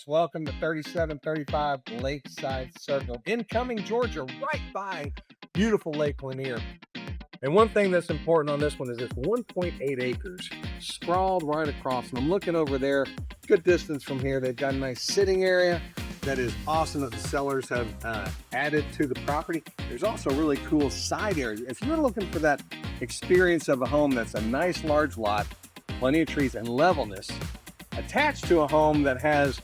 Welcome to 3735 Lakeside Circle in Cumming, Georgia, right by beautiful Lake Lanier. And one thing that's important on this one is it's 1.8 acres sprawled right across. And I'm looking over there, good distance from here. They've got a nice sitting area that is awesome that the sellers have added to the property. There's also a really cool side area. If you're looking for that experience of a home that's a nice large lot, plenty of trees and levelness, attached to a home that has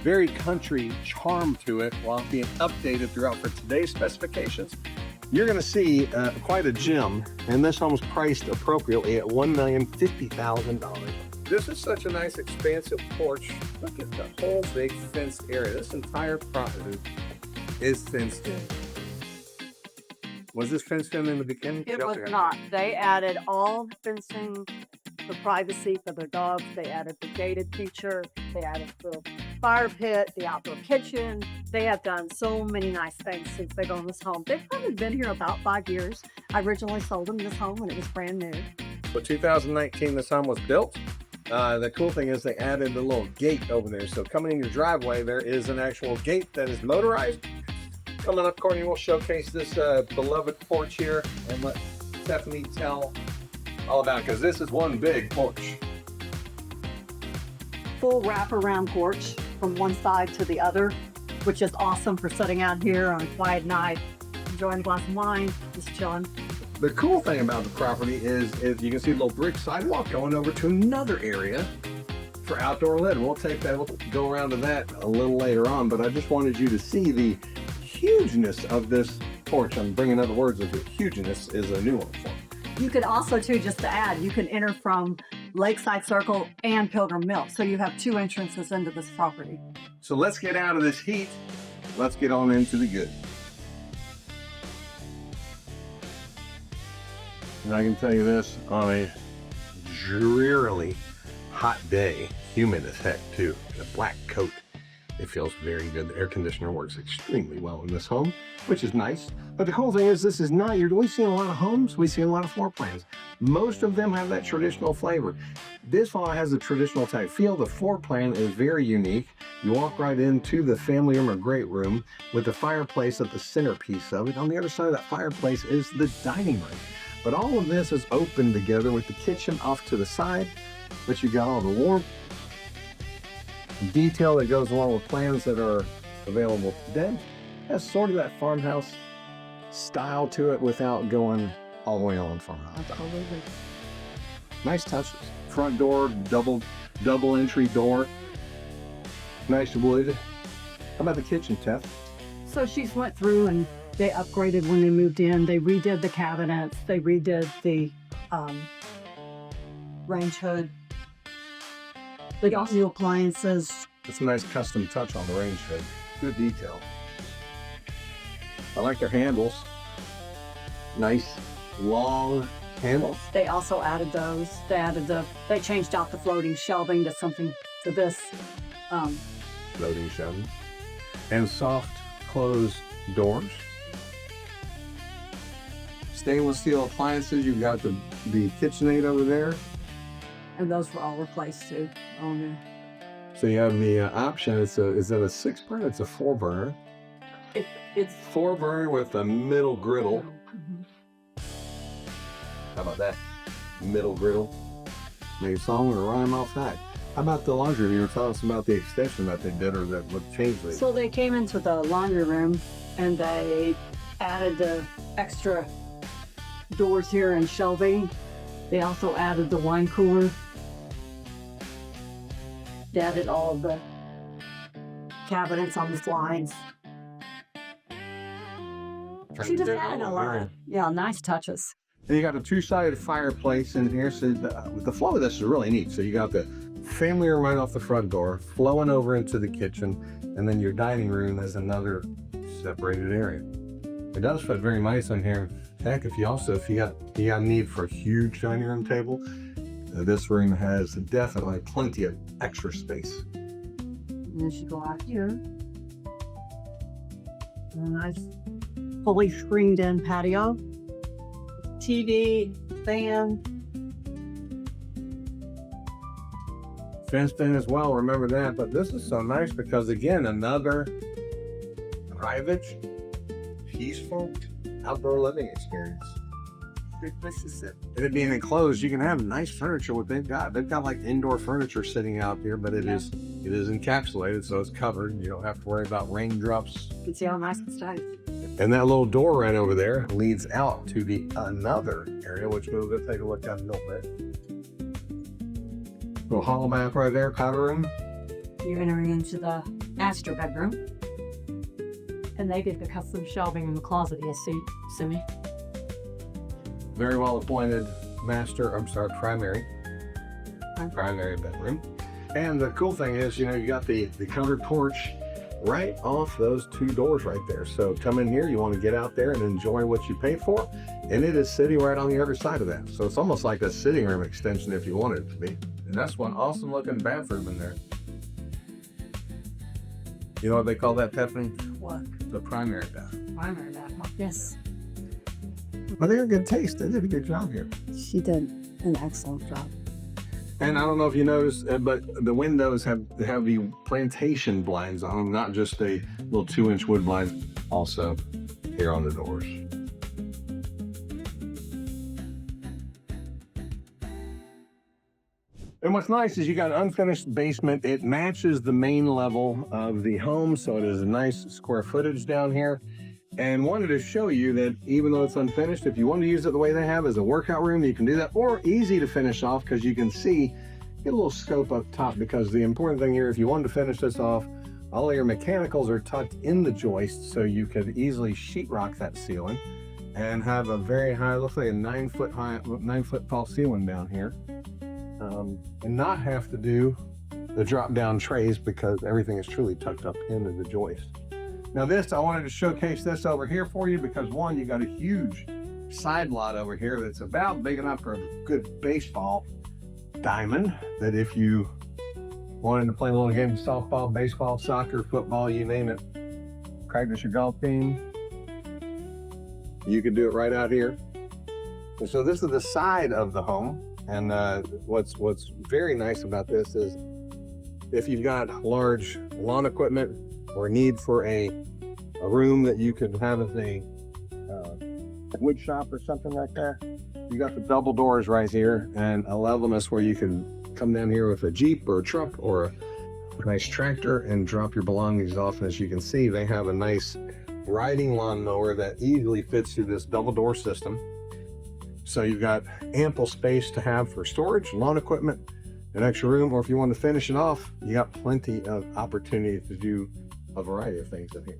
very country charm to it while being updated throughout for today's specifications, you're going to see quite a gem. And this home is priced appropriately at $1,050,000. This is such a nice expansive porch. Look at the whole big fenced area. This entire property is fenced in. Was this fenced in the beginning? It was not. They added all the fencing, the privacy for the dogs. They added the gated feature. They added the fire pit, the outdoor kitchen. They have done so many nice things since they've owned this home. They've probably been here about 5 years. I originally sold them this home when it was brand new. So 2019, this home was built. The cool thing is they added a little gate over there. So coming in your driveway, there is an actual gate that is motorized. Coming up, Courtney will showcase this beloved porch here and let Stephanie tell all about it, because this is one big porch. Full wraparound porch from one side to the other, which is awesome for sitting out here on a quiet night, enjoying a glass of wine, just chilling. The cool thing about the property is you can see a little brick sidewalk going over to another area for outdoor living. We'll go around to that a little later on, but I just wanted you to see the hugeness of this porch. I'm bringing other words of it. Hugeness is a new one for me. You could also, too, just to add, you can enter from Lakeside Circle and Pilgrim Mill. So you have 2 entrances into this property. So let's get out of this heat. Let's get on into the good. And I can tell you this, on a drearily hot day, humid as heck too, in a black coat, it feels very good. The air conditioner works extremely well in this home, which is nice. But the cool thing is this is not we see a lot of homes, we see a lot of floor plans. Most of them have that traditional flavor. This one has a traditional type feel. The floor plan is very unique. You walk right into the family room or great room with the fireplace at the centerpiece of it. On the other side of that fireplace is the dining room. But all of this is open together with the kitchen off to the side, but you got all the warmth, detail that goes along with plans that are available today. Has sort of that farmhouse style to it without going all the way on farmhouse. Absolutely. Nice touches. Front door, double entry door. Nice wood. How about the kitchen, Tess? So she's went through and they upgraded when they moved in. They redid the cabinets. They redid the range hood. They got new appliances. It's a nice custom touch on the range hood. Good detail. I like their handles. Nice, long handles. They also added those. They changed out the floating shelving to this. Floating shelving. And soft closed doors. Stainless steel appliances. You've got the KitchenAid over there. And those were all replaced too. Oh no. So you have the option. Is it a 6 burner? It's a 4 burner. It's 4 burner with a middle griddle. Mm-hmm. How about that? Middle griddle. Maybe song or rhyme off that. How about the laundry? You were telling us about the extension that they did, or that what changed they. So they came into the laundry room and they added the extra doors here and shelving. They also added the wine cooler. They added all of the cabinets on the slides. She just added a lot. Yeah, nice touches. And you got a 2-sided fireplace in here, so the flow of this is really neat. So you got the family room right off the front door, flowing over into the kitchen, and then your dining room is another separated area. It does fit very nice in here. Heck, if you got need for a huge dining room table, this room has definitely plenty of extra space. And then you go out here. A nice fully screened in patio. TV, fan. Fenced in as well, remember that. But this is so nice because, again, another private, peaceful outdoor living experience. This is it. And it being enclosed, you can have nice furniture. What they've got like indoor furniture sitting out here, but it is encapsulated, so it's covered. You don't have to worry about raindrops. You can see how nice it stays. And that little door right over there leads out to the another area, which we'll go take a look at in a little bit. Little hall back right there, powder room. You're entering into the master bedroom. And they did the custom shelving in the closet, you see, Simi. Very well appointed primary bedroom. And the cool thing is, you know, you got the covered porch right off those two doors right there. So come in here, you want to get out there and enjoy what you paid for, and it is sitting right on the other side of that. So it's almost like a sitting room extension if you wanted it to be. And that's one awesome looking bathroom in there. You know what they call that, Tiffany? What? The primary bathroom. Primary bathroom. Yes. But they're in good taste. They did a good job here. She did an excellent job. And I don't know if you noticed, but the windows have the plantation blinds on them, not just a little 2-inch wood blind, also here on the doors. And what's nice is you got an unfinished basement. It matches the main level of the home, so it is a nice square footage down here. And wanted to show you that even though it's unfinished, if you want to use it the way they have as a workout room, you can do that, or easy to finish off because you can see, get a little scope up top, because the important thing here, if you wanted to finish this off, all of your mechanicals are tucked in the joist, so you could easily sheetrock that ceiling and have a very high, looks like a 9 foot tall ceiling down here, and not have to do the drop down trays because everything is truly tucked up into the joist. Now this, I wanted to showcase this over here for you because one, you got a huge side lot over here that's about big enough for a good baseball diamond, that if you wanted to play a little game of softball, baseball, soccer, football, you name it, practice your golf game, you could do it right out here. And so this is the side of the home. And what's very nice about this is if you've got large lawn equipment or need for a room that you could have as a wood shop or something like that, you got the double doors right here, and a levelness where you can come down here with a Jeep or a truck or a nice tractor and drop your belongings off. And as you can see, they have a nice riding lawnmower that easily fits through this double door system. So you've got ample space to have for storage, lawn equipment, an extra room, or if you want to finish it off, you got plenty of opportunity to do a variety of things in here.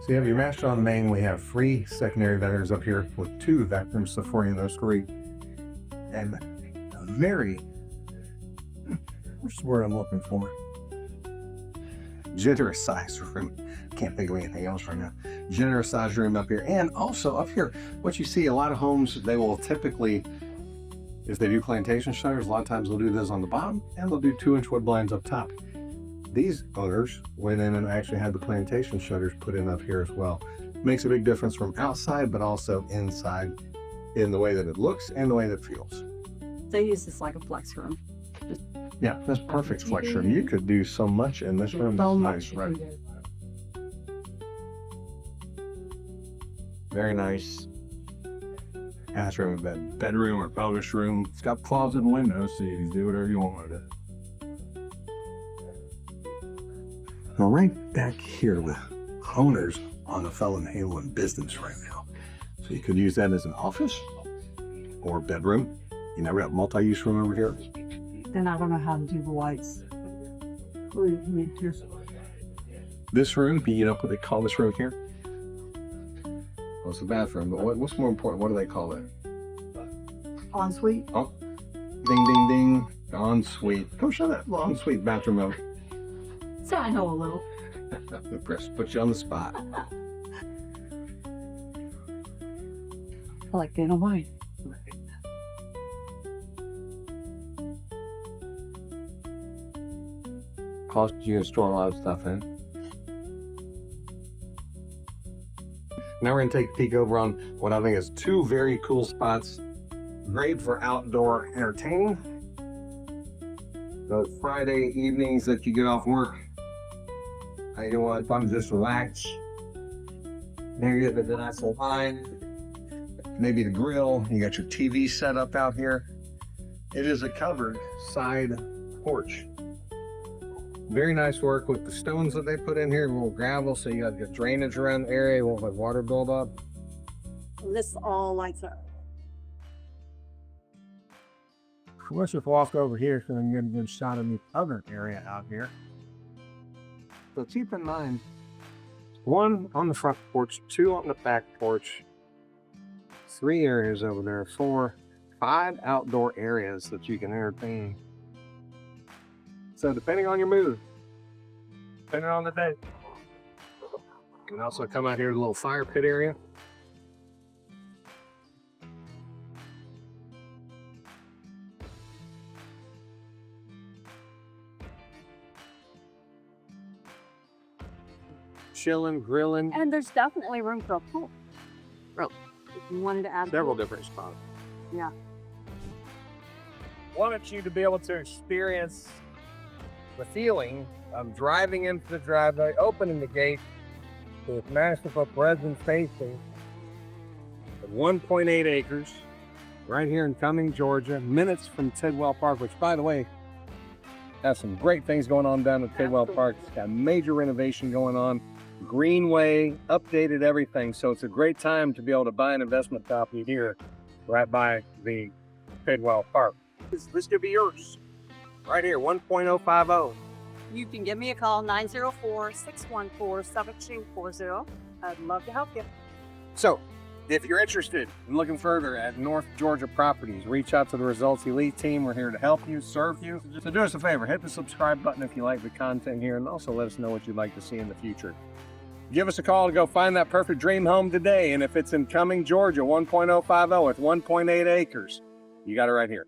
So you have your master on the main. We have 3 secondary bedrooms up here with 2 bathrooms, so 4 of those 3. And a very, what's the word I'm looking for? Generous size room. Can't think of anything else right now. Generous size room up here. And also up here, what you see, a lot of homes, they will typically, if they do plantation shutters, a lot of times they'll do this on the bottom and they'll do 2-inch wood blinds up top. These owners went in and actually had the plantation shutters put in up here as well. Makes a big difference from outside, but also inside in the way that it looks and the way that it feels. They use this like a flex room. Yeah, that's perfect flex room. You could do so much in this room. So Nice, much you right? can do. Very nice. Bathroom, bedroom or pelvis room. It's got closet and windows, so you can do whatever you want with it. Now, right back here, the owners on the Felon Halen business right now. So you could use that as an office or bedroom. You never got multi-use room over here. Then I don't know how to do the lights. This room, you know what they call this room here? Well, it's a bathroom, but what's more important? What do they call it? Ensuite. Oh, ding, ding, ding. Ensuite. Come show that ensuite bathroom over. So I know a little. The press put you on the spot. I like Dana White. Cost you to store a lot of stuff in. Now we're going to take a peek over on what I think is 2 very cool spots. Great for outdoor entertaining. those Friday evenings that you get off work, you want to just relax. Maybe you have a nice little wine, maybe the grill. You got your TV set up out here. It is a covered side porch. Very nice work with the stones that they put in here, a little gravel, so you got good drainage around the area. You won't let water build up. And this all lights up. Let's just walk over here so we can get a good shot of the other area out here. So keep in mind, 1 on the front porch, 2 on the back porch, 3 areas over there, 4, 5 outdoor areas that you can entertain. So depending on your mood, depending on the day, you can also come out here to a little fire pit area. Chilling, grilling. And there's definitely room for a pool. If you wanted to add Several different spots. Yeah. Wanted you to be able to experience the feeling of driving into the driveway, opening the gate to this masterful present facing of 1.8 acres right here in Cumming, Georgia, minutes from Tidwell Park, which, by the way, has some great things going on down at Tidwell Park. It's got major renovation going on. Greenway, updated everything. So it's a great time to be able to buy an investment property here right by the Tidwell Park. This could be yours right here, 1.050. You can give me a call, 904-614-7240. I'd love to help you. So if you're interested in looking further at North Georgia properties, reach out to the Results Elite team. We're here to help you, serve you. So do us a favor, hit the subscribe button if you like the content here, and also let us know what you'd like to see in the future. Give us a call to go find that perfect dream home today. And if it's in Cumming, Georgia, 1.050 with 1.8 acres, you got it right here.